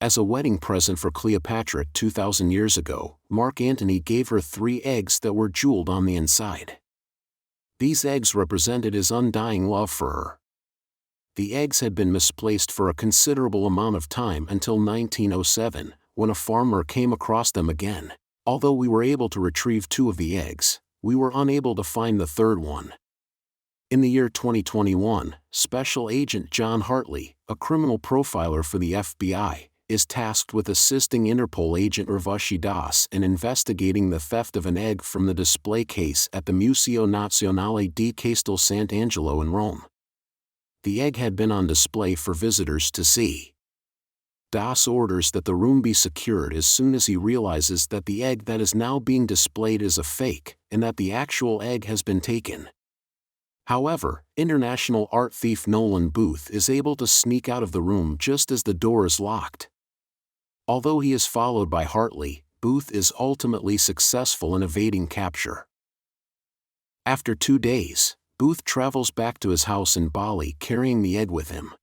As a wedding present for Cleopatra 2,000 years ago, Mark Antony gave her 3 eggs that were jeweled on the inside. These eggs represented his undying love for her. The eggs had been misplaced for a considerable amount of time until 1907, when a farmer came across them again. Although we were able to retrieve 2 of the eggs, we were unable to find the third one. In the year 2021, Special Agent John Hartley, a criminal profiler for the FBI, is tasked with assisting Interpol agent Urvashi Das in investigating the theft of an egg from the display case at the Museo Nazionale di Castel Sant'Angelo in Rome. The egg had been on display for visitors to see. Das orders that the room be secured as soon as he realizes that the egg that is now being displayed is a fake, and that the actual egg has been taken. However, international art thief Nolan Booth is able to sneak out of the room just as the door is locked. Although he is followed by Hartley, Booth is ultimately successful in evading capture. After 2 days, Booth travels back to his house in Bali carrying the egg with him.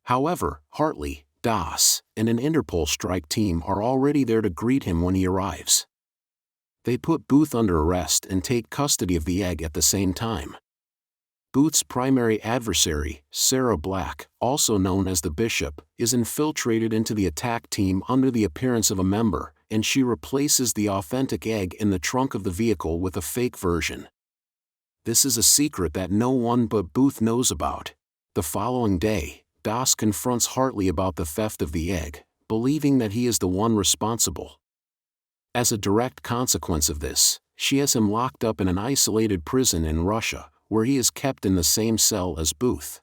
However, Hartley, Das, and an Interpol strike team are already there to greet him when he arrives. They put Booth under arrest and take custody of the egg at the same time. Booth's primary adversary, Sarah Black, also known as the Bishop, is infiltrated into the attack team under the appearance of a member, and she replaces the authentic egg in the trunk of the vehicle with a fake version. This is a secret that no one but Booth knows about. The following day, Das confronts Hartley about the theft of the egg, believing that he is the one responsible. As a direct consequence of this, she has him locked up in an isolated prison in Russia, where he is kept in the same cell as Booth.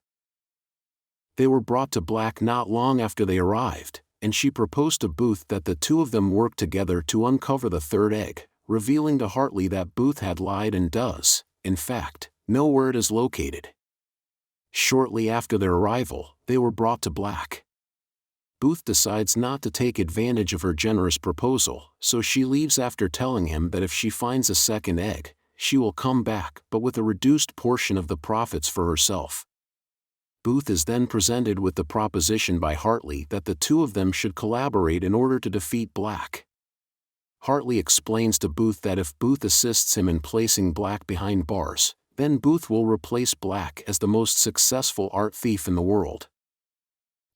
They were brought to Black not long after they arrived, and she proposed to Booth that the 2 of them work together to uncover the third egg, revealing to Hartley that Booth had lied and does, in fact, know where it is located. Shortly after their arrival, they were brought to Black. Booth decides not to take advantage of her generous proposal, so she leaves after telling him that if she finds a second egg, she will come back, but with a reduced portion of the profits for herself. Booth is then presented with the proposition by Hartley that the 2 of them should collaborate in order to defeat Black. Hartley explains to Booth that if Booth assists him in placing Black behind bars, then Booth will replace Black as the most successful art thief in the world.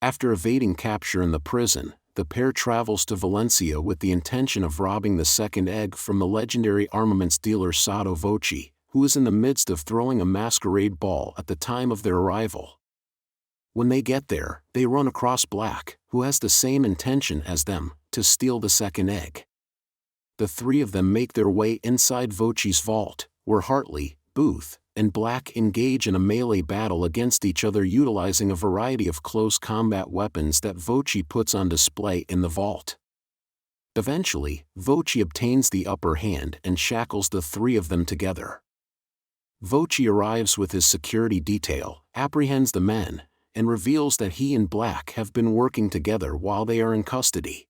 After evading capture in the prison, the pair travels to Valencia with the intention of robbing the second egg from the legendary armaments dealer Sado Voci, who is in the midst of throwing a masquerade ball at the time of their arrival. When they get there, they run across Black, who has the same intention as them, to steal the second egg. The 3 of them make their way inside Voci's vault, where Hartley, Booth, and Black engage in a melee battle against each other utilizing a variety of close combat weapons that Voci puts on display in the vault. Eventually, Voci obtains the upper hand and shackles the 3 of them together. Voci arrives with his security detail, apprehends the men, and reveals that he and Black have been working together while they are in custody.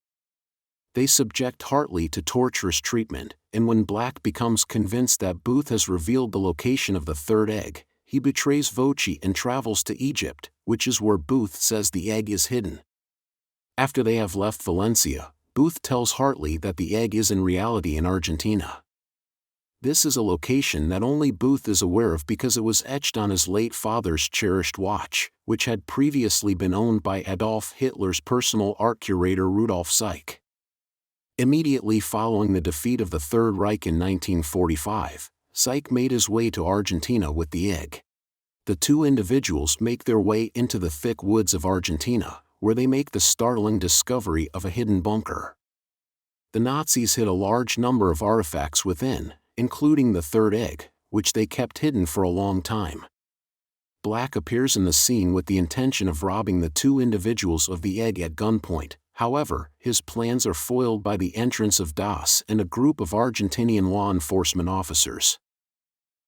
They subject Hartley to torturous treatment, and when Black becomes convinced that Booth has revealed the location of the third egg, he betrays Voci and travels to Egypt, which is where Booth says the egg is hidden. After they have left Valencia, Booth tells Hartley that the egg is in reality in Argentina. This is a location that only Booth is aware of because it was etched on his late father's cherished watch, which had previously been owned by Adolf Hitler's personal art curator Rudolf Seich. Immediately following the defeat of the Third Reich in 1945, Seich made his way to Argentina with the egg. The 2 individuals make their way into the thick woods of Argentina, where they make the startling discovery of a hidden bunker. The Nazis hid a large number of artifacts within, including the third egg, which they kept hidden for a long time. Black appears in the scene with the intention of robbing the 2 individuals of the egg at gunpoint. However, his plans are foiled by the entrance of Das and a group of Argentinian law enforcement officers.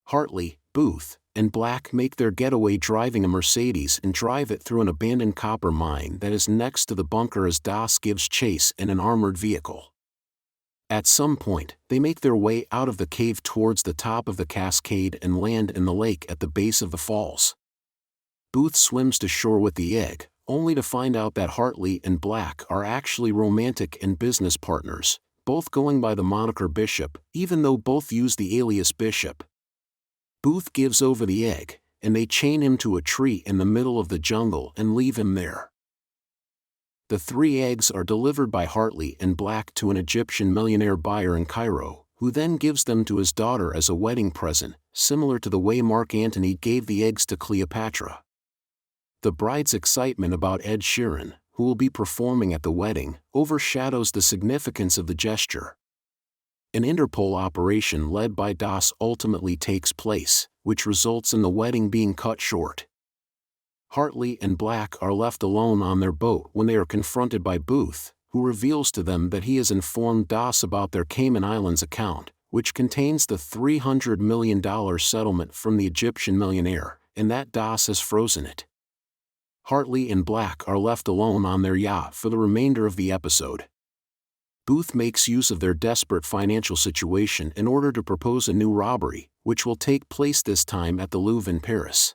Hartley, Booth, and Black make their getaway driving a Mercedes and drive it through an abandoned copper mine that is next to the bunker as Das gives chase in an armored vehicle. At some point, they make their way out of the cave towards the top of the cascade and land in the lake at the base of the falls. Booth swims to shore with the egg, only to find out that Hartley and Black are actually romantic and business partners, both going by the moniker Bishop, even though both use the alias Bishop. Booth gives over the egg, and they chain him to a tree in the middle of the jungle and leave him there. The 3 eggs are delivered by Hartley and Black to an Egyptian millionaire buyer in Cairo, who then gives them to his daughter as a wedding present, similar to the way Mark Antony gave the eggs to Cleopatra. The bride's excitement about Ed Sheeran, who will be performing at the wedding, overshadows the significance of the gesture. An Interpol operation led by Das ultimately takes place, which results in the wedding being cut short. Hartley and Black are left alone on their boat when they are confronted by Booth, who reveals to them that he has informed Das about their Cayman Islands account, which contains the $300 million settlement from the Egyptian millionaire, and that Das has frozen it. Hartley and Black are left alone on their yacht for the remainder of the episode. Booth makes use of their desperate financial situation in order to propose a new robbery, which will take place this time at the Louvre in Paris.